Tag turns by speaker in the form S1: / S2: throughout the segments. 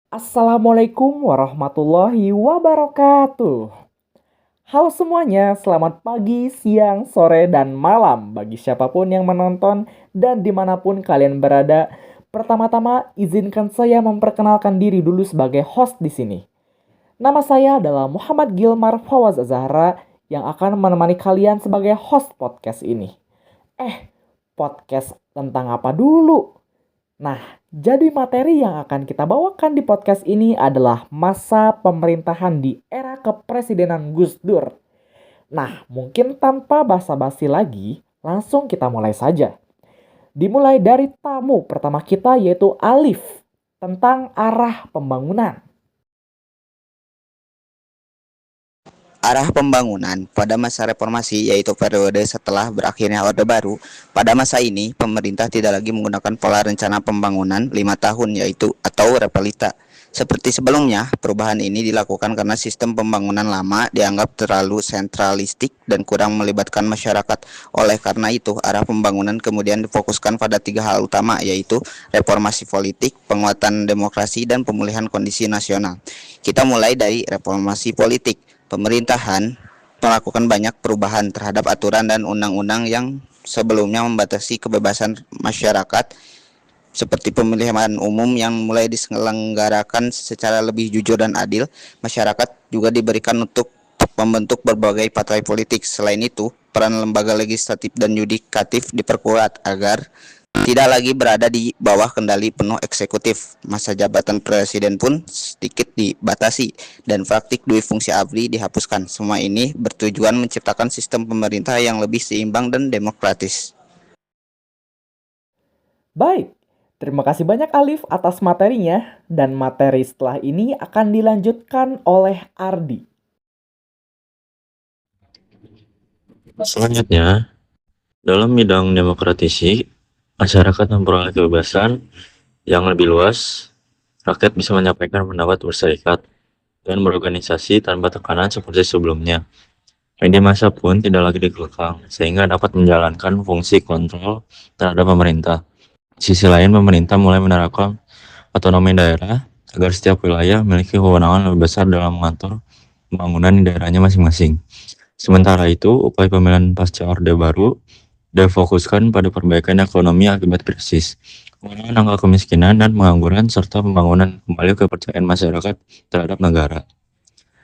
S1: Assalamualaikum warahmatullahi wabarakatuh. Halo semuanya, selamat pagi, siang, sore, dan malam bagi siapapun yang menonton dan dimanapun kalian berada. Pertama-tama, izinkan saya memperkenalkan diri dulu sebagai host di sini. Nama saya adalah Muhammad Gilmar Fawaz Zahra yang akan menemani kalian sebagai host podcast ini. Podcast tentang apa dulu? Nah, jadi materi yang akan kita bawakan di podcast ini adalah masa pemerintahan di era kepresidenan Gus Dur. Nah, mungkin tanpa basa-basi lagi, langsung kita mulai saja. Dimulai dari tamu pertama kita yaitu Alif tentang arah pembangunan.
S2: Arah pembangunan pada masa reformasi, yaitu periode setelah berakhirnya Orde Baru. Pada masa ini, pemerintah tidak lagi menggunakan pola rencana pembangunan 5 tahun, yaitu atau repelita. Seperti sebelumnya, perubahan ini dilakukan karena sistem pembangunan lama dianggap terlalu sentralistik dan kurang melibatkan masyarakat. Oleh karena itu, arah pembangunan kemudian difokuskan pada 3 hal utama, yaitu reformasi politik, penguatan demokrasi, dan pemulihan kondisi nasional. Kita mulai dari reformasi politik. Pemerintahan melakukan banyak perubahan terhadap aturan dan undang-undang yang sebelumnya membatasi kebebasan masyarakat, seperti pemilihan umum yang mulai diselenggarakan secara lebih jujur dan adil. Masyarakat juga diberikan untuk membentuk berbagai partai politik. Selain itu, peran lembaga legislatif dan yudikatif diperkuat agar tidak lagi berada di bawah kendali penuh eksekutif. Masa jabatan presiden pun sedikit dibatasi dan praktik dui fungsi ABRI dihapuskan. Semua ini bertujuan menciptakan sistem pemerintah yang lebih seimbang dan demokratis.
S1: Baik, terima kasih banyak Alif atas materinya dan materi setelah ini akan dilanjutkan oleh Ardi.
S3: Selanjutnya, dalam bidang demokratisi, masyarakat memperoleh kebebasan yang lebih luas. Rakyat bisa menyampaikan pendapat, berserikat, dan berorganisasi tanpa tekanan seperti sebelumnya. Media massa pun tidak lagi dikekang, sehingga dapat menjalankan fungsi kontrol terhadap pemerintah. Di sisi lain, pemerintah mulai menerapkan otonomi daerah agar setiap wilayah memiliki kewenangan lebih besar dalam mengatur pembangunan di daerahnya masing-masing. Sementara itu, upaya pemulihan pasca Orde Baru difokuskan pada perbaikan ekonomi akibat krisis, pengurangan angka kemiskinan dan pengangguran, serta pembangunan kembali kepercayaan masyarakat terhadap negara.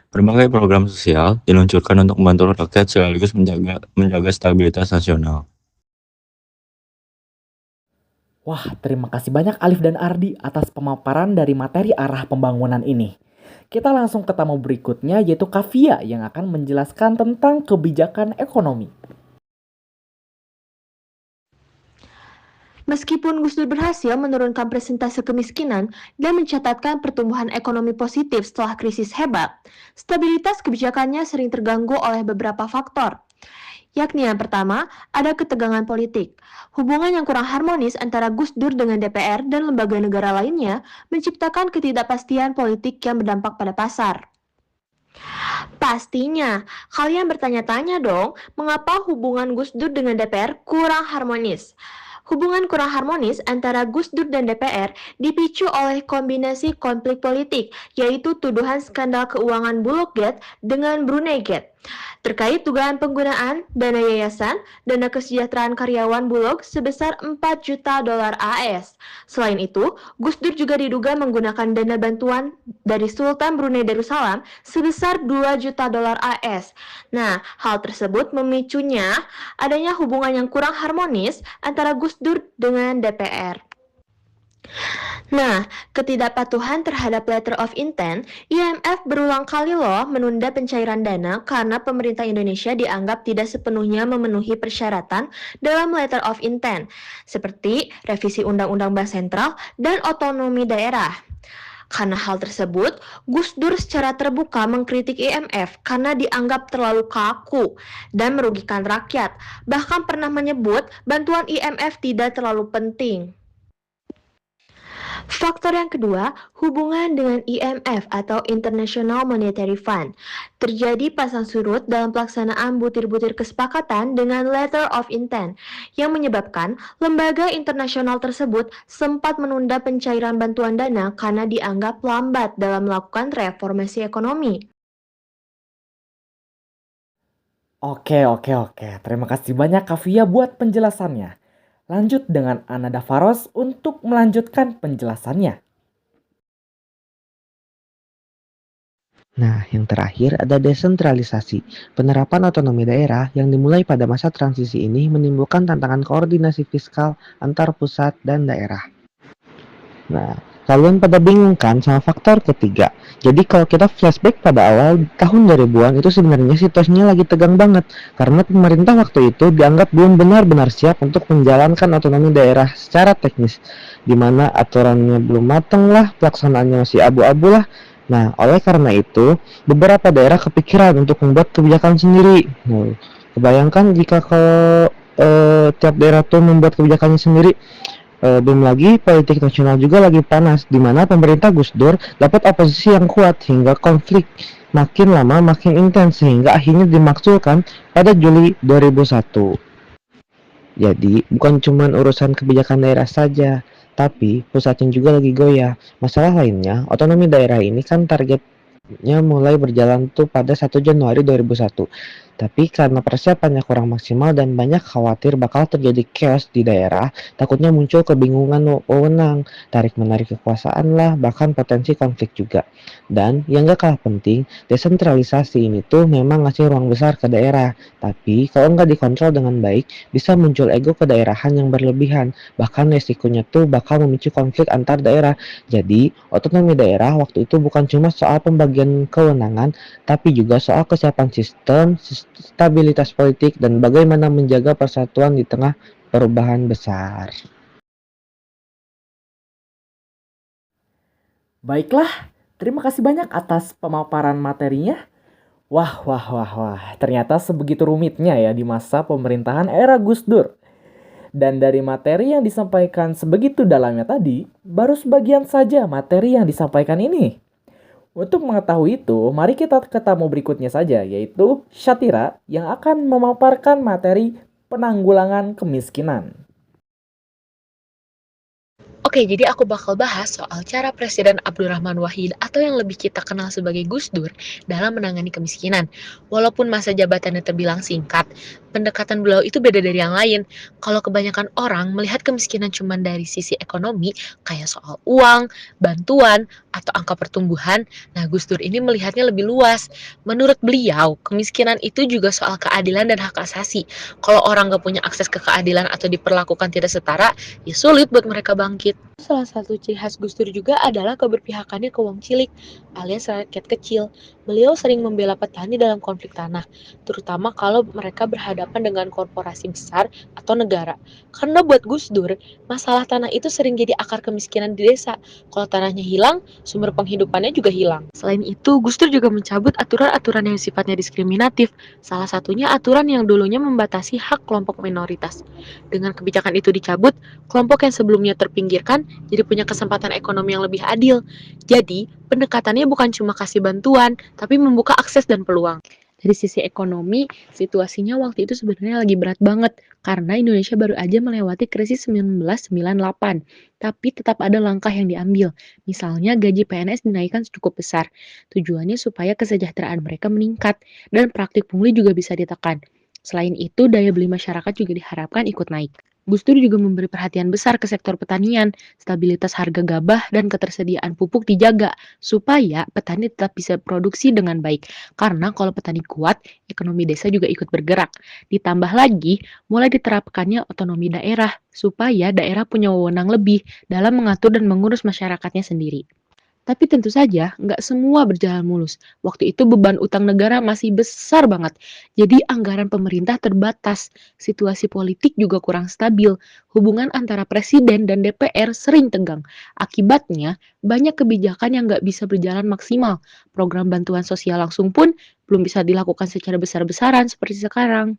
S3: Berbagai program sosial diluncurkan untuk membantu rakyat sekaligus menjaga stabilitas nasional.
S1: Wah, terima kasih banyak Alif dan Ardi atas pemaparan dari materi arah pembangunan ini. Kita langsung ke tamu berikutnya yaitu Kavia yang akan menjelaskan tentang kebijakan ekonomi.
S4: Meskipun Gus Dur berhasil menurunkan persentase kemiskinan dan mencatatkan pertumbuhan ekonomi positif setelah krisis hebat, stabilitas kebijakannya sering terganggu oleh beberapa faktor. Yakni yang pertama, ada ketegangan politik. Hubungan yang kurang harmonis antara Gus Dur dengan DPR dan lembaga negara lainnya menciptakan ketidakpastian politik yang berdampak pada pasar. Pastinya, kalian bertanya-tanya dong, mengapa hubungan Gus Dur dengan DPR kurang harmonis? Hubungan kurang harmonis antara Gus Dur dan DPR dipicu oleh kombinasi konflik politik, yaitu tuduhan skandal keuangan Bulog Gate dengan Brunei Gate, terkait dugaan penggunaan dana yayasan, dana kesejahteraan karyawan Bulog sebesar 4 juta dolar AS. Selain itu, Gus Dur juga diduga menggunakan dana bantuan dari Sultan Brunei Darussalam sebesar 2 juta dolar AS. Nah, hal tersebut memicunya adanya hubungan yang kurang harmonis antara Gus Dur dengan DPR. Nah, ketidakpatuhan terhadap letter of intent, IMF berulang kali loh menunda pencairan dana karena pemerintah Indonesia dianggap tidak sepenuhnya memenuhi persyaratan dalam letter of intent, seperti revisi Undang-Undang Bank Sentral dan otonomi daerah. Karena hal tersebut, Gus Dur secara terbuka mengkritik IMF karena dianggap terlalu kaku dan merugikan rakyat, bahkan pernah menyebut bantuan IMF tidak terlalu penting. Faktor yang kedua, hubungan dengan IMF atau International Monetary Fund. Terjadi pasang surut dalam pelaksanaan butir-butir kesepakatan dengan letter of intent yang menyebabkan lembaga internasional tersebut sempat menunda pencairan bantuan dana karena dianggap lambat dalam melakukan reformasi ekonomi.
S1: Oke. Terima kasih banyak Kavia buat penjelasannya. Lanjut dengan Anada Faros untuk melanjutkan penjelasannya.
S5: Nah, yang terakhir ada desentralisasi. Penerapan otonomi daerah yang dimulai pada masa transisi ini menimbulkan tantangan koordinasi fiskal antar pusat dan daerah. Nah, kalian pada bingung kan sama faktor ketiga. Jadi kalau kita flashback pada awal tahun 2000-an itu sebenarnya situasinya lagi tegang banget karena pemerintah waktu itu dianggap belum benar-benar siap untuk menjalankan otonomi daerah secara teknis, di mana aturannya belum matang lah, pelaksanaannya masih abu-abu lah. Nah, oleh karena itu, beberapa daerah kepikiran untuk membuat kebijakan sendiri. Nah, kebayangkan jika kalau tiap daerah tuh membuat kebijakannya sendiri. Belum lagi politik nasional juga lagi panas, di mana pemerintah Gus Dur dapat oposisi yang kuat hingga konflik makin lama makin intens sehingga akhirnya dimakzulkan pada Juli 2001. Jadi, bukan cuma urusan kebijakan daerah saja, tapi pusatnya juga lagi goyah. Masalah lainnya, otonomi daerah ini kan targetnya mulai berjalan tuh pada 1 Januari 2001. Tapi karena persiapannya kurang maksimal dan banyak khawatir bakal terjadi chaos di daerah, takutnya muncul kebingungan wewenang, tarik-menarik kekuasaan lah, bahkan potensi konflik juga. Dan yang gak kalah penting, desentralisasi ini tuh memang ngasih ruang besar ke daerah. Tapi kalau nggak dikontrol dengan baik, bisa muncul ego kedaerahan yang berlebihan. Bahkan resikonya tuh bakal memicu konflik antar daerah. Jadi, otonomi daerah waktu itu bukan cuma soal pembagian kewenangan, tapi juga soal kesiapan sistem, stabilitas politik, dan bagaimana menjaga persatuan di tengah perubahan besar.
S1: Baiklah, terima kasih banyak atas pemaparan materinya. Wah. Ternyata sebegitu rumitnya ya di masa pemerintahan era Gus Dur. Dan dari materi yang disampaikan sebegitu dalamnya tadi, baru sebagian saja materi yang disampaikan ini. Untuk mengetahui itu, mari kita ke tamu berikutnya saja, yaitu Syatira yang akan memaparkan materi penanggulangan kemiskinan.
S6: Oke, jadi aku bakal bahas soal cara Presiden Abdurrahman Wahid atau yang lebih kita kenal sebagai Gus Dur dalam menangani kemiskinan. Walaupun masa jabatannya terbilang singkat, pendekatan beliau itu beda dari yang lain. Kalau kebanyakan orang melihat kemiskinan cuma dari sisi ekonomi, kayak soal uang, bantuan, atau angka pertumbuhan, nah Gus Dur ini melihatnya lebih luas. Menurut beliau, kemiskinan itu juga soal keadilan dan hak asasi. Kalau orang gak punya akses ke keadilan atau diperlakukan tidak setara, ya sulit buat mereka bangkit. Salah satu ciri khas Gus Dur juga adalah keberpihakannya ke wong cilik alias rakyat kecil. Beliau sering membela petani dalam konflik tanah, terutama kalau mereka berhadapan dengan korporasi besar atau negara. Karena buat Gus Dur, masalah tanah itu sering jadi akar kemiskinan di desa. Kalau tanahnya hilang, sumber penghidupannya juga hilang. Selain itu, Gus Dur juga mencabut aturan-aturan yang sifatnya diskriminatif. Salah satunya aturan yang dulunya membatasi hak kelompok minoritas. Dengan kebijakan itu dicabut, kelompok yang sebelumnya terpinggirkan jadi punya kesempatan ekonomi yang lebih adil. Jadi, pendekatannya bukan cuma kasih bantuan, tapi membuka akses dan peluang. Dari sisi ekonomi, situasinya waktu itu sebenarnya lagi berat banget karena Indonesia baru aja melewati krisis 1998. Tapi tetap ada langkah yang diambil. Misalnya gaji PNS dinaikkan cukup besar. Tujuannya supaya kesejahteraan mereka meningkat dan praktik pungli juga bisa ditekan. Selain itu, daya beli masyarakat juga diharapkan ikut naik. Gus Dur juga memberi perhatian besar ke sektor pertanian, stabilitas harga gabah dan ketersediaan pupuk dijaga supaya petani tetap bisa produksi dengan baik. Karena kalau petani kuat, ekonomi desa juga ikut bergerak. Ditambah lagi, mulai diterapkannya otonomi daerah supaya daerah punya wewenang lebih dalam mengatur dan mengurus masyarakatnya sendiri. Tapi tentu saja nggak semua berjalan mulus. Waktu itu beban utang negara masih besar banget. Jadi anggaran pemerintah terbatas. Situasi politik juga kurang stabil. Hubungan antara presiden dan DPR sering tegang. Akibatnya banyak kebijakan yang nggak bisa berjalan maksimal. Program bantuan sosial langsung pun belum bisa dilakukan secara besar-besaran seperti sekarang.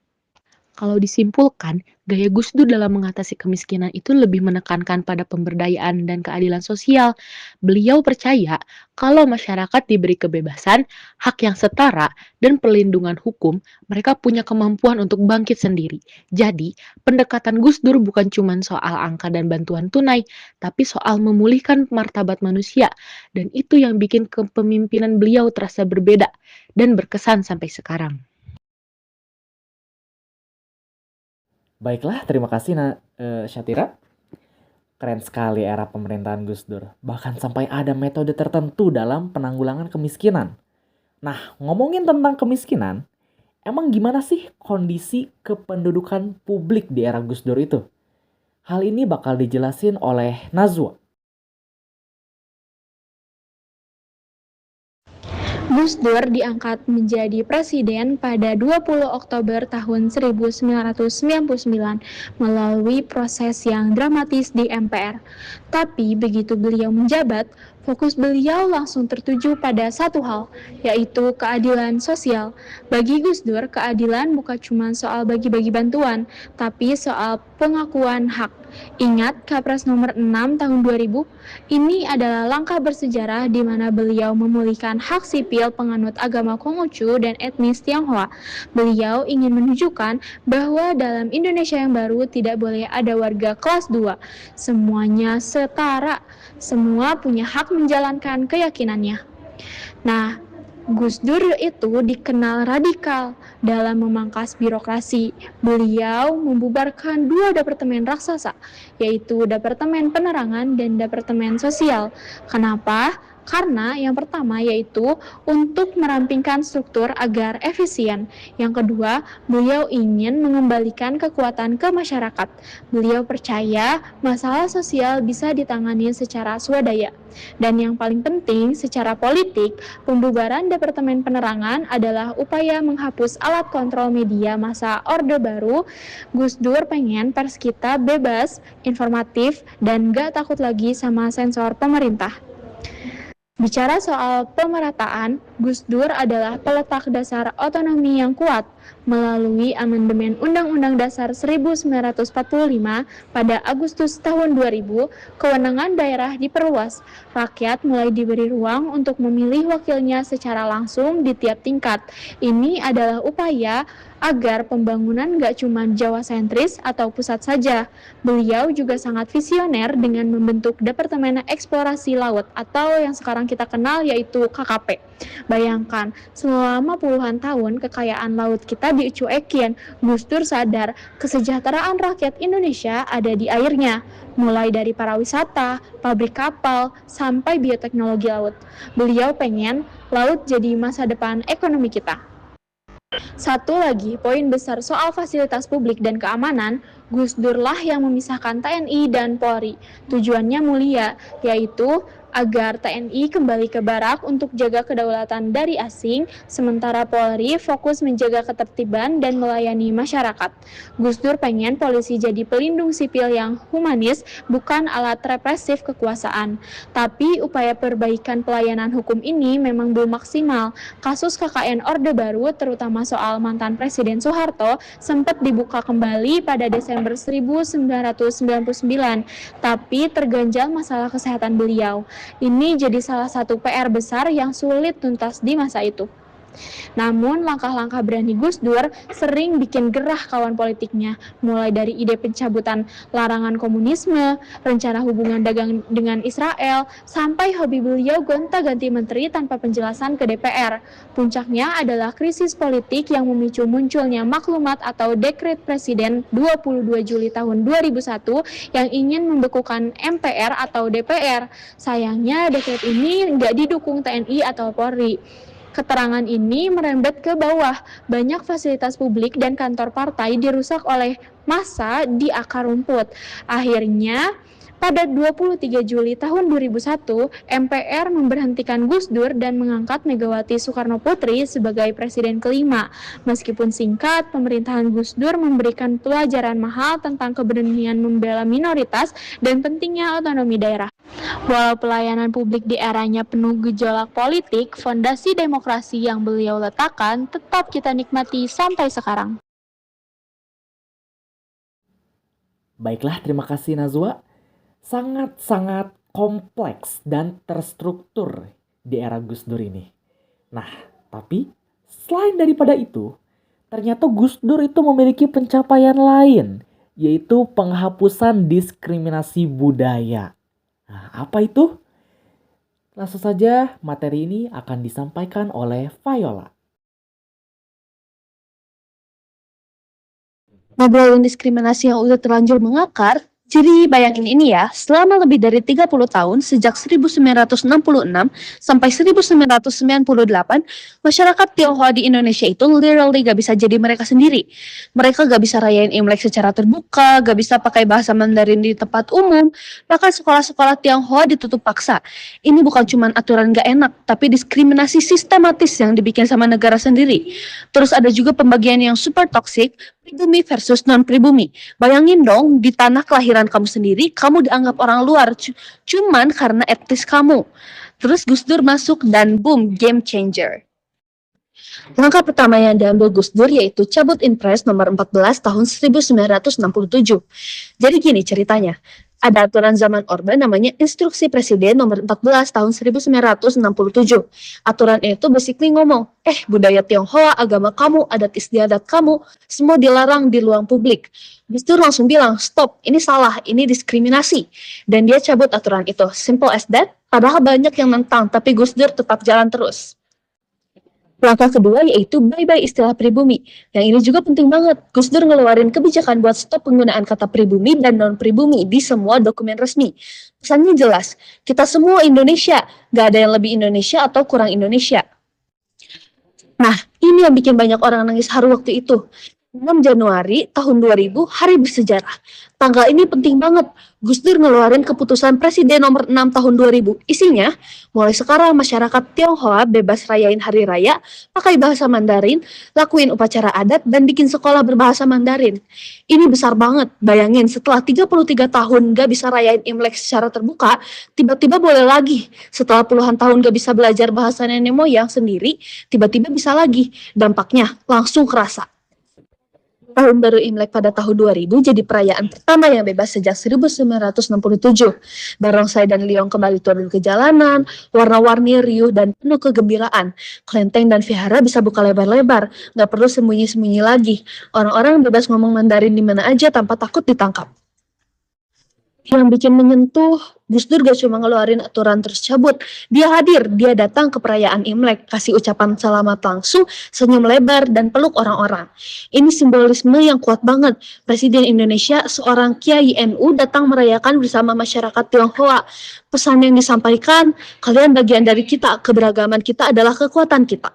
S6: Kalau disimpulkan, gaya Gus Dur dalam mengatasi kemiskinan itu lebih menekankan pada pemberdayaan dan keadilan sosial. Beliau percaya kalau masyarakat diberi kebebasan, hak yang setara, dan perlindungan hukum, mereka punya kemampuan untuk bangkit sendiri. Jadi, pendekatan Gus Dur bukan cuma soal angka dan bantuan tunai, tapi soal memulihkan martabat manusia. Dan itu yang bikin kepemimpinan beliau terasa berbeda dan berkesan sampai sekarang.
S1: Baiklah, terima kasih Syatira. Keren sekali era pemerintahan Gus Dur. Bahkan sampai ada metode tertentu dalam penanggulangan kemiskinan. Nah, ngomongin tentang kemiskinan, emang gimana sih kondisi kependudukan publik di era Gus Dur itu? Hal ini bakal dijelasin oleh Nazwa.
S7: Gus Dur diangkat menjadi presiden pada 20 Oktober tahun 1999 melalui proses yang dramatis di MPR. Tapi begitu beliau menjabat, fokus beliau langsung tertuju pada satu hal, yaitu keadilan sosial. Bagi Gus Dur, keadilan bukan cuma soal bagi-bagi bantuan, tapi soal pengakuan hak. Ingat Kepres nomor 6 tahun 2000? Ini adalah langkah bersejarah di mana beliau memulihkan hak sipil penganut agama Konghucu dan etnis Tionghoa. Beliau ingin menunjukkan bahwa dalam Indonesia yang baru tidak boleh ada warga kelas 2. Semuanya setara, semua punya hak menjalankan keyakinannya. Nah, Gus Dur itu dikenal radikal dalam memangkas birokrasi. Beliau membubarkan 2 departemen raksasa, yaitu Departemen Penerangan dan Departemen Sosial. Kenapa? Karena yang pertama yaitu untuk merampingkan struktur agar efisien. Yang kedua, beliau ingin mengembalikan kekuatan ke masyarakat. Beliau percaya masalah sosial bisa ditangani secara swadaya. Dan yang paling penting, secara politik, pembubaran Departemen Penerangan adalah upaya menghapus alat kontrol media masa Orde Baru. Gus Dur pengen pers kita bebas, informatif, dan gak takut lagi sama sensor pemerintah. Bicara soal pemerataan, Gus Dur adalah peletak dasar otonomi yang kuat. Melalui amandemen Undang-Undang Dasar 1945 pada Agustus tahun 2000, kewenangan daerah diperluas. Rakyat mulai diberi ruang untuk memilih wakilnya secara langsung di tiap tingkat. Ini adalah upaya agar pembangunan gak cuma Jawa sentris atau pusat saja. Beliau juga sangat visioner dengan membentuk Departemen Eksplorasi Laut atau yang sekarang kita kenal yaitu KKP. Bayangkan, selama puluhan tahun kekayaan laut kita dicuekin. Gus Dur sadar kesejahteraan rakyat Indonesia ada di airnya, mulai dari pariwisata, pabrik kapal, sampai bioteknologi laut. Beliau pengen laut jadi masa depan ekonomi kita. Satu lagi, poin besar soal fasilitas publik dan keamanan, Gus Dur lah yang memisahkan TNI dan Polri. Tujuannya mulia, yaitu agar TNI kembali ke barak untuk jaga kedaulatan dari asing, sementara Polri fokus menjaga ketertiban dan melayani masyarakat. Gus Dur pengen polisi jadi pelindung sipil yang humanis, bukan alat represif kekuasaan. Tapi upaya perbaikan pelayanan hukum ini memang belum maksimal. Kasus KKN Orde Baru, terutama soal mantan Presiden Soeharto, sempat dibuka kembali pada Desember 1999, tapi terganjal masalah kesehatan beliau. Ini jadi salah satu PR besar yang sulit tuntas di masa itu. Namun, langkah-langkah berani Gus Dur sering bikin gerah kawan politiknya, mulai dari ide pencabutan larangan komunisme, rencana hubungan dagang dengan Israel, sampai hobi beliau gonta-ganti menteri tanpa penjelasan ke DPR. Puncaknya adalah krisis politik yang memicu munculnya maklumat atau dekret Presiden 22 Juli tahun 2001 yang ingin membekukan MPR atau DPR. Sayangnya dekret ini nggak didukung TNI atau Polri. Keterangan ini merembet ke bawah. Banyak fasilitas publik dan kantor partai dirusak oleh massa di akar rumput. Akhirnya, pada 23 Juli tahun 2001, MPR memberhentikan Gus Dur dan mengangkat Megawati Soekarno Putri sebagai presiden kelima. Meskipun singkat, pemerintahan Gus Dur memberikan pelajaran mahal tentang keberanian membela minoritas dan pentingnya otonomi daerah. Walau pelayanan publik di eranya penuh gejolak politik, fondasi demokrasi yang beliau letakkan tetap kita nikmati sampai sekarang.
S1: Baiklah, terima kasih Nazwa. Sangat-sangat kompleks dan terstruktur di era Gus Dur ini. Nah, tapi selain daripada itu, ternyata Gus Dur itu memiliki pencapaian lain, yaitu penghapusan diskriminasi budaya. Nah, apa itu? Langsung saja materi ini akan disampaikan oleh Viola.
S8: Ngobrolin diskriminasi yang udah terlanjur mengakar, jadi bayangin ini ya, selama lebih dari 30 tahun, sejak 1966 sampai 1998, masyarakat Tionghoa di Indonesia itu literally gak bisa jadi mereka sendiri. Mereka gak bisa rayain Imlek secara terbuka, gak bisa pakai bahasa Mandarin di tempat umum, bahkan sekolah-sekolah Tionghoa ditutup paksa. Ini bukan cuma aturan gak enak, tapi diskriminasi sistematis yang dibikin sama negara sendiri. Terus ada juga pembagian yang super toksik, pribumi versus non-pribumi. Bayangin dong, di tanah kelahiran kamu sendiri, kamu dianggap orang luar, cuman karena etnis kamu. Terus Gus Dur masuk dan boom, game changer. Langkah pertama yang diambil Gus Dur yaitu cabut Impres nomor 14 tahun 1967. Jadi gini ceritanya. Ada aturan zaman Orde namanya Instruksi Presiden nomor 14 tahun 1967. Aturan itu basically ngomong, budaya Tionghoa, agama kamu, adat istiadat kamu, semua dilarang di ruang publik. Gus Dur langsung bilang, stop, ini salah, ini diskriminasi. Dan dia cabut aturan itu. Simple as that, padahal banyak yang nentang, tapi Gus Dur tetap jalan terus. Langkah kedua yaitu bye-bye istilah pribumi. Yang ini juga penting banget. Gus Dur ngeluarin kebijakan buat stop penggunaan kata pribumi dan non-pribumi di semua dokumen resmi. Pesannya jelas, kita semua Indonesia, gak ada yang lebih Indonesia atau kurang Indonesia. Nah, ini yang bikin banyak orang nangis haru waktu itu. 6 Januari tahun 2000, hari bersejarah. Tanggal ini penting banget. Gus Dur ngeluarin keputusan Presiden nomor 6 tahun 2000. Isinya, mulai sekarang masyarakat Tionghoa bebas rayain hari raya, pakai bahasa Mandarin, lakuin upacara adat, dan bikin sekolah berbahasa Mandarin. Ini besar banget. Bayangin, setelah 33 tahun gak bisa rayain Imlek secara terbuka, tiba-tiba boleh lagi. Setelah puluhan tahun gak bisa belajar bahasa nenek moyang sendiri, tiba-tiba bisa lagi. Dampaknya langsung kerasa. Tahun baru Imlek pada tahun 2000 jadi perayaan pertama yang bebas sejak 1967. Barongsai dan Liong kembali turun ke jalanan, warna-warni riuh dan penuh kegembiraan. Kelenteng dan vihara bisa buka lebar-lebar, nggak perlu sembunyi-sembunyi lagi. Orang-orang bebas ngomong Mandarin di mana aja tanpa takut ditangkap. Yang bikin menyentuh, Gus Dur gak cuma ngeluarin aturan terus cabut. Dia hadir, dia datang ke perayaan Imlek, kasih ucapan selamat langsung, senyum lebar, dan peluk orang-orang. Ini simbolisme yang kuat banget. Presiden Indonesia, seorang Kiai NU, datang merayakan bersama masyarakat Tionghoa. Pesan yang disampaikan, kalian bagian dari kita, keberagaman kita adalah kekuatan kita.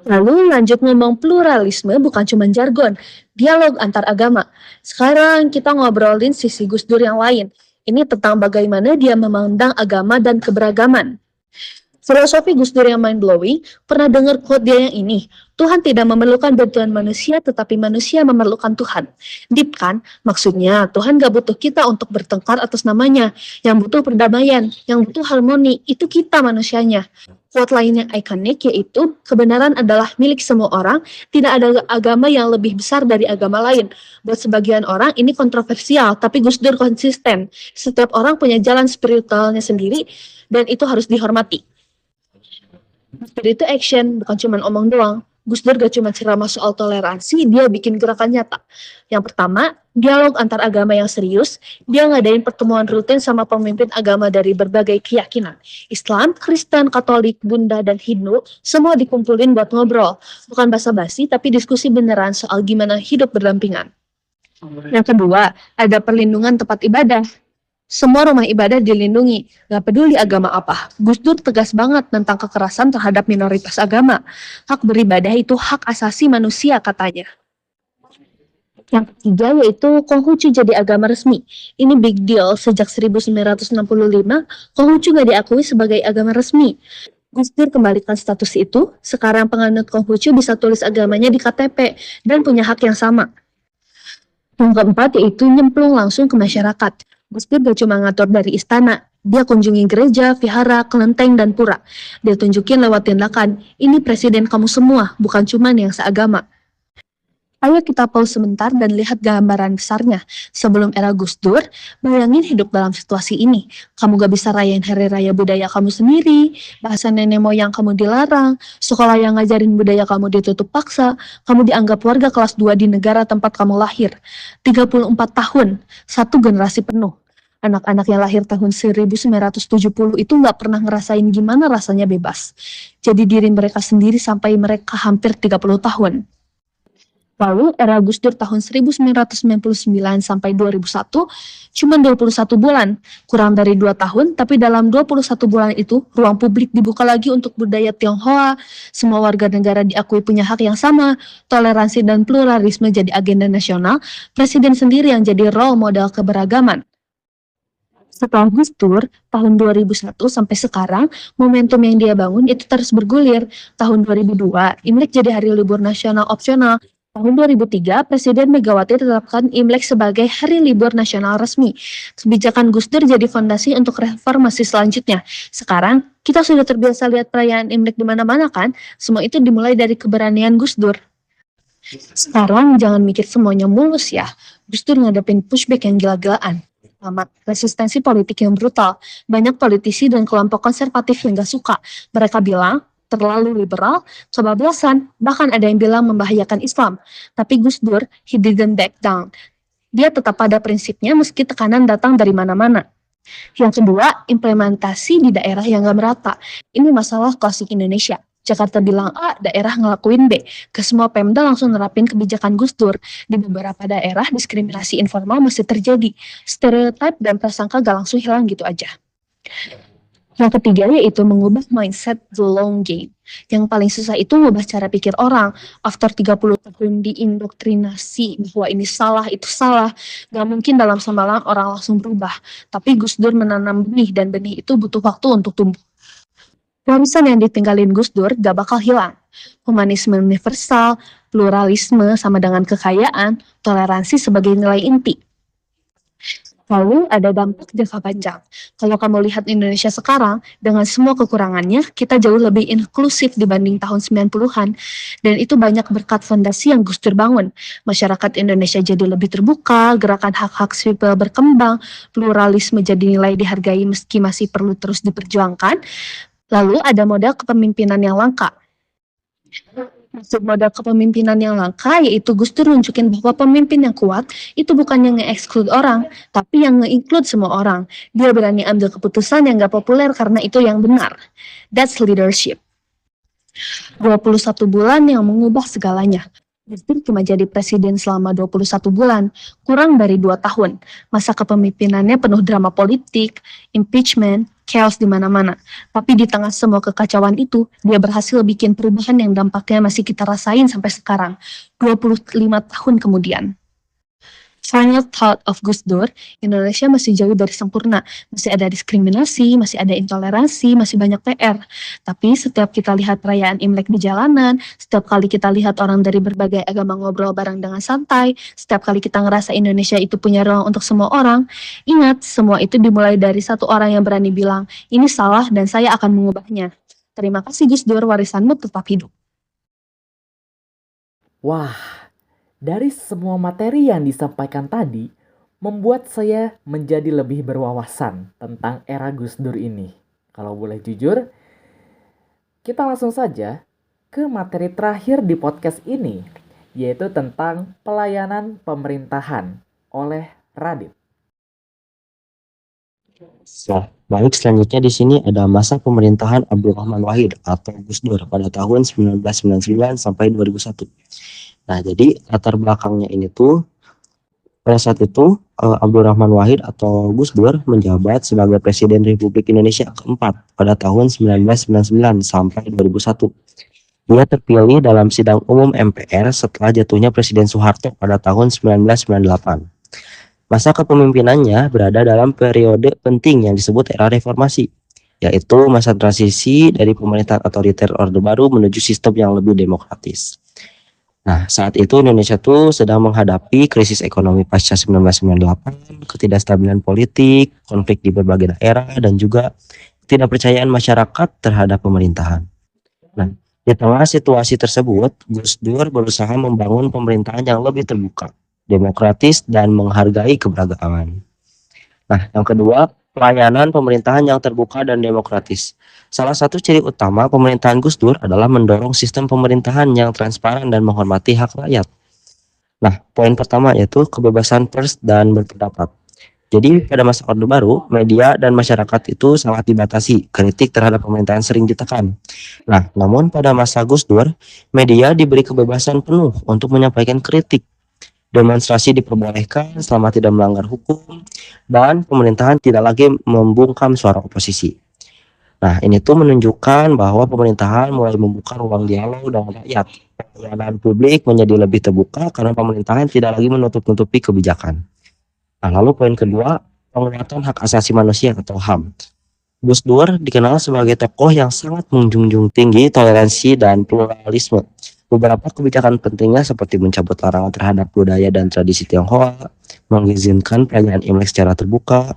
S8: Lalu lanjut ngomong pluralisme bukan cuma jargon, dialog antar agama. Sekarang kita ngobrolin sisi Gus Dur yang lain. Ini tentang bagaimana dia memandang agama dan keberagaman. Filosofi Gus Dur yang mind-blowing, pernah dengar quote dia yang ini, Tuhan tidak memerlukan bantuan manusia, tetapi manusia memerlukan Tuhan. Deep kan? Maksudnya, Tuhan gak butuh kita untuk bertengkar atas namanya. Yang butuh perdamaian, yang butuh harmoni, itu kita manusianya. Quote lain yang ikonik yaitu, kebenaran adalah milik semua orang, tidak ada agama yang lebih besar dari agama lain. Buat sebagian orang ini kontroversial, tapi Gus Dur konsisten. Setiap orang punya jalan spiritualnya sendiri, dan itu harus dihormati. Spirit itu action, bukan cuma omong doang. Gus Dur gak cuma ceramah soal toleransi, dia bikin gerakan nyata. Yang pertama, dialog antar agama yang serius. Dia ngadain pertemuan rutin sama pemimpin agama dari berbagai keyakinan. Islam, Kristen, Katolik, Bunda, dan Hindu, semua dikumpulin buat ngobrol. Bukan basa-basi, tapi diskusi beneran soal gimana hidup berdampingan. Yang kedua, ada perlindungan tempat ibadah. Semua rumah ibadah dilindungi, gak peduli agama apa. Gus Dur tegas banget tentang kekerasan terhadap minoritas agama. Hak beribadah itu hak asasi manusia katanya. Yang ketiga yaitu Konghucu jadi agama resmi. Ini big deal, sejak 1965, Konghucu gak diakui sebagai agama resmi. Gus Dur kembalikan status itu, sekarang penganut Konghucu bisa tulis agamanya di KTP dan punya hak yang sama. Yang keempat yaitu nyemplung langsung ke masyarakat. Gus Dur gak cuma ngatur dari istana, dia kunjungi gereja, vihara, kelenteng, dan pura. Dia tunjukin lewat tindakan, ini presiden kamu semua, bukan cuma yang seagama. Ayo kita pause sebentar dan lihat gambaran besarnya. Sebelum era Gus Dur, bayangin hidup dalam situasi ini. Kamu gak bisa rayain hari raya budaya kamu sendiri, bahasa nenek moyang kamu dilarang, sekolah yang ngajarin budaya kamu ditutup paksa, kamu dianggap warga kelas 2 di negara tempat kamu lahir. 34 tahun, satu generasi penuh. Anak-anak yang lahir tahun 1970 itu gak pernah ngerasain gimana rasanya bebas. Jadi diri mereka sendiri sampai mereka hampir 30 tahun. Lalu era Gus Dur tahun 1999 sampai 2001 cuma 21 bulan, kurang dari 2 tahun, tapi dalam 21 bulan itu ruang publik dibuka lagi untuk budaya Tionghoa, semua warga negara diakui punya hak yang sama, toleransi dan pluralisme jadi agenda nasional, presiden sendiri yang jadi role model keberagaman. Setelah Gus Dur, tahun 2001 sampai sekarang, momentum yang dia bangun itu terus bergulir. Tahun 2002, Imlek jadi hari libur nasional opsional. Tahun 2003, Presiden Megawati tetapkan Imlek sebagai hari libur nasional resmi. Kebijakan Gus Dur jadi fondasi untuk reformasi selanjutnya. Sekarang, kita sudah terbiasa lihat perayaan Imlek di mana-mana kan? Semua itu dimulai dari keberanian Gus Dur. Sekarang, jangan mikir semuanya mulus ya. Gus Dur ngadepin pushback yang gila-gilaan. Pertama, resistensi politik yang brutal. Banyak politisi dan kelompok konservatif yang gak suka. Mereka bilang, terlalu liberal, kebablasan, bahkan ada yang bilang membahayakan Islam. Tapi Gus Dur, he didn't back down. Dia tetap pada prinsipnya meski tekanan datang dari mana-mana. Yang kedua, implementasi di daerah yang gak merata. Ini masalah klasik Indonesia. Jakarta bilang A, daerah ngelakuin B. Ke semua Pemda langsung nerapin kebijakan Gus Dur. Di beberapa daerah, diskriminasi informal masih terjadi. Stereotip dan prasangka gak langsung hilang gitu aja. Yang ketiga yaitu mengubah mindset the long game. Yang paling susah itu mengubah cara pikir orang. After 30 tahun diindoktrinasi bahwa ini salah, itu salah. Gak mungkin dalam semalam orang langsung berubah. Tapi Gus Dur menanam benih dan benih itu butuh waktu untuk tumbuh. Warisan yang ditinggalin Gus Dur gak bakal hilang. Humanisme universal, pluralisme sama dengan kekayaan, toleransi sebagai nilai inti. Lalu ada dampak jangka panjang. Kalau kamu lihat Indonesia sekarang, dengan semua kekurangannya, kita jauh lebih inklusif dibanding tahun 90-an. Dan itu banyak berkat fondasi yang Gus Dur bangun. Masyarakat Indonesia jadi lebih terbuka, gerakan hak-hak sipil berkembang, pluralisme jadi nilai dihargai meski masih perlu terus diperjuangkan. Lalu ada model kepemimpinan yang langka. Maksud model kepemimpinan yang langka yaitu Gus Dur nunjukin bahwa pemimpin yang kuat itu bukannya nge-exclude orang, tapi yang nge-include semua orang. Dia berani ambil keputusan yang gak populer karena itu yang benar. That's leadership. 21 bulan yang mengubah segalanya. Gus Dur cuma jadi presiden selama 21 bulan, kurang dari 2 tahun. Masa kepemimpinannya penuh drama politik, impeachment, chaos di mana-mana. Tapi di tengah semua kekacauan itu, dia berhasil bikin perubahan yang dampaknya masih kita rasain sampai sekarang, 25 tahun kemudian. Final thought of Gus Dur, Indonesia masih jauh dari sempurna. Masih ada diskriminasi, masih ada intoleransi, masih banyak PR. Tapi setiap kita lihat perayaan Imlek di jalanan, setiap kali kita lihat orang dari berbagai agama ngobrol bareng dengan santai, setiap kali kita ngerasa Indonesia itu punya ruang untuk semua orang, ingat, semua itu dimulai dari satu orang yang berani bilang, ini salah dan saya akan mengubahnya. Terima kasih Gus Dur, warisanmu tetap hidup.
S1: Wah, dari semua materi yang disampaikan tadi, membuat saya menjadi lebih berwawasan tentang era Gus Dur ini. Kalau boleh jujur, kita langsung saja ke materi terakhir di podcast ini, yaitu tentang pelayanan pemerintahan oleh Radit.
S9: Nah, baik selanjutnya di sini ada masa pemerintahan Abdurrahman Wahid atau Gus Dur pada tahun 1999 sampai 2001. Nah, jadi latar belakangnya ini tuh pada saat itu Abdurrahman Wahid atau Gus Dur menjabat sebagai Presiden Republik Indonesia keempat pada tahun 1999 sampai 2001. Dia terpilih dalam sidang umum MPR setelah jatuhnya Presiden Soeharto pada tahun 1998. Masa kepemimpinannya berada dalam periode penting yang disebut era reformasi, yaitu masa transisi dari pemerintahan otoriter Orde Baru menuju sistem yang lebih demokratis. Nah, saat itu Indonesia tuh sedang menghadapi krisis ekonomi pasca 1998, ketidakstabilan politik, konflik di berbagai daerah, dan juga ketidakpercayaan masyarakat terhadap pemerintahan. Nah, Di tengah situasi tersebut, Gus Dur berusaha membangun pemerintahan yang lebih terbuka, demokratis, dan menghargai keberagaman. Nah, yang kedua, pelayanan pemerintahan yang terbuka dan demokratis. Salah satu ciri utama pemerintahan Gus Dur adalah mendorong sistem pemerintahan yang transparan dan menghormati hak rakyat. Nah, poin pertama yaitu kebebasan pers dan berpendapat. Jadi pada masa Orde Baru, media dan masyarakat itu sangat dibatasi, kritik terhadap pemerintahan sering ditekan. Nah, namun pada masa Gus Dur, media diberi kebebasan penuh untuk menyampaikan kritik. Demonstrasi diperbolehkan selama tidak melanggar hukum, dan pemerintahan tidak lagi membungkam suara oposisi. Nah, ini tuh menunjukkan bahwa pemerintahan mulai membuka ruang dialog dengan rakyat. Pelayanan publik menjadi lebih terbuka karena pemerintahan tidak lagi menutup-nutupi kebijakan. Nah, lalu poin kedua, penguatan hak asasi manusia atau HAM. Gus Dur dikenal sebagai tokoh yang sangat menjunjung tinggi toleransi dan pluralisme. Beberapa kebijakan pentingnya seperti mencabut larangan terhadap budaya dan tradisi Tionghoa, mengizinkan perayaan Imlek secara terbuka,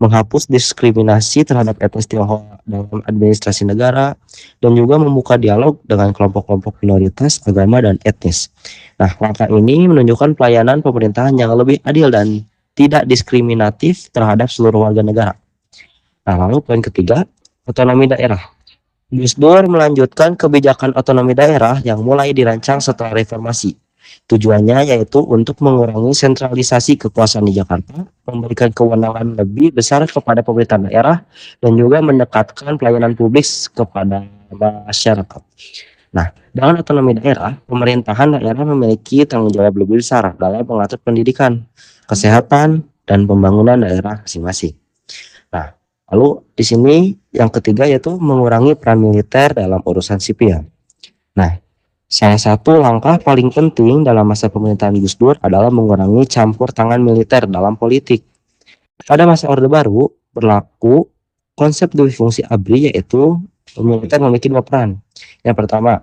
S9: menghapus diskriminasi terhadap etnis Tionghoa dalam administrasi negara, dan juga membuka dialog dengan kelompok-kelompok minoritas, agama, dan etnis. Nah, langkah ini menunjukkan pelayanan pemerintahan yang lebih adil dan tidak diskriminatif terhadap seluruh warga negara. Nah, lalu poin ketiga, otonomi daerah. Gus Dur melanjutkan kebijakan otonomi daerah yang mulai dirancang setelah reformasi. Tujuannya yaitu untuk mengurangi sentralisasi kekuasaan di Jakarta, memberikan kewenangan lebih besar kepada pemerintah daerah, dan juga mendekatkan pelayanan publik kepada masyarakat. Nah, dengan otonomi daerah, pemerintahan daerah memiliki tanggung jawab lebih besar dalam mengatur pendidikan, kesehatan, dan pembangunan daerah masing-masing. Nah, lalu di sini yang ketiga yaitu mengurangi peran militer dalam urusan sipil. Nah, salah satu langkah paling penting dalam masa pemerintahan Gus Dur adalah mengurangi campur tangan militer dalam politik. Pada masa Orde Baru berlaku konsep dui fungsi ABRI, yaitu militer memiliki dua peran. Yang pertama,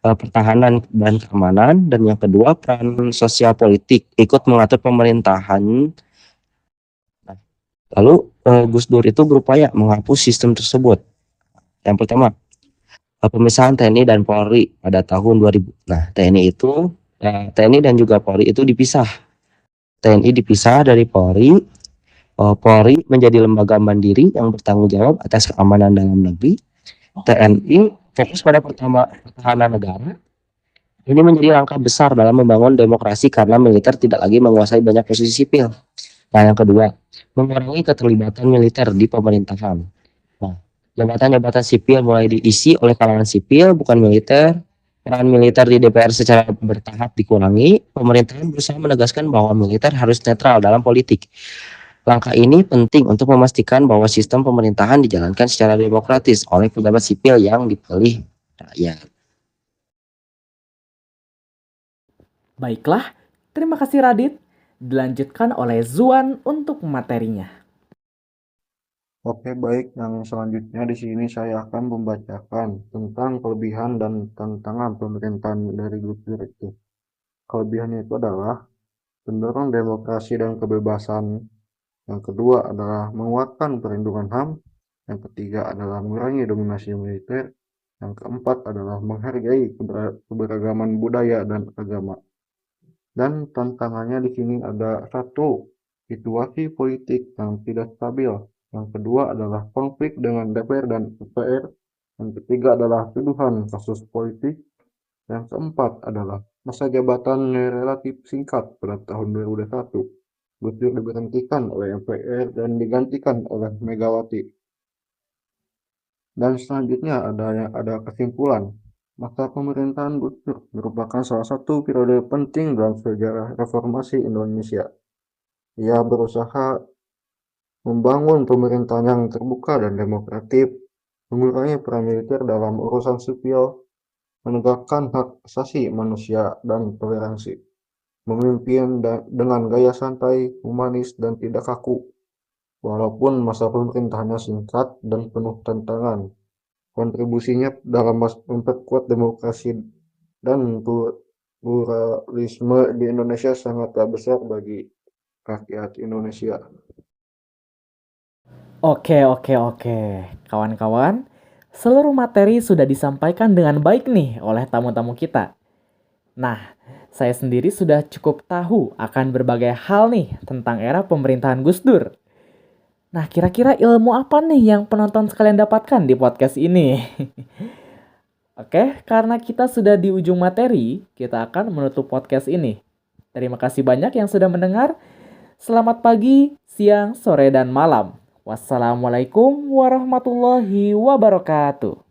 S9: pertahanan dan keamanan, dan yang kedua peran sosial politik, ikut mengatur pemerintahan. Lalu Gus Dur itu berupaya menghapus sistem tersebut. Yang pertama, pemisahan TNI dan Polri pada tahun 2000. Nah, TNI dan juga Polri itu dipisah. TNI dipisah dari Polri. Polri menjadi lembaga mandiri yang bertanggung jawab atas keamanan dalam negeri. TNI fokus pada pertahanan negara. Ini menjadi langkah besar dalam membangun demokrasi karena militer tidak lagi menguasai banyak posisi sipil. Nah, yang kedua, mengurangi keterlibatan militer di pemerintahan. Nah, jabatan-jabatan sipil mulai diisi oleh kalangan sipil, bukan militer. Peran militer di DPR secara bertahap dikurangi. Pemerintahan berusaha menegaskan bahwa militer harus netral dalam politik. Langkah ini penting untuk memastikan bahwa sistem pemerintahan dijalankan secara demokratis oleh pejabat sipil yang dipilih rakyat.
S1: Baiklah, terima kasih Radit. Dilanjutkan oleh Zuan untuk materinya.
S10: Oke, baik. Yang selanjutnya di sini saya akan membacakan tentang kelebihan dan tantangan pemerintahan dari Gus Dur itu. Kelebihannya itu adalah mendorong demokrasi dan kebebasan. Yang kedua adalah menguatkan perlindungan HAM. Yang ketiga adalah mengurangi dominasi militer. Yang keempat adalah menghargai keberagaman budaya dan agama. Dan tantangannya di sini ada satu, situasi politik yang tidak stabil. Yang kedua adalah konflik dengan DPR dan MPR. Yang ketiga adalah tuduhan kasus politik. Yang keempat adalah masa jabatan relatif singkat pada tahun 2021. Gus Dur diberhentikan oleh MPR dan digantikan oleh Megawati. Dan selanjutnya ada kesimpulan. Masa pemerintahan Gus Dur merupakan salah satu periode penting dalam sejarah reformasi Indonesia. Ia berusaha membangun pemerintahan yang terbuka dan demokratis, mengurangi peran militer dalam urusan sipil, menegakkan hak asasi manusia dan toleransi, memimpin dengan gaya santai, humanis, dan tidak kaku. Walaupun masa pemerintahannya singkat dan penuh tantangan, kontribusinya dalam memperkuat demokrasi dan pluralisme di Indonesia sangatlah besar bagi rakyat Indonesia.
S1: Oke. Kawan-kawan, seluruh materi sudah disampaikan dengan baik nih oleh tamu-tamu kita. Nah, saya sendiri sudah cukup tahu akan berbagai hal nih tentang era pemerintahan Gus Dur. Nah, kira-kira ilmu apa nih yang penonton sekalian dapatkan di podcast ini? Oke, karena kita sudah di ujung materi, kita akan menutup podcast ini. Terima kasih banyak yang sudah mendengar. Selamat pagi, siang, sore, dan malam. Wassalamualaikum warahmatullahi wabarakatuh.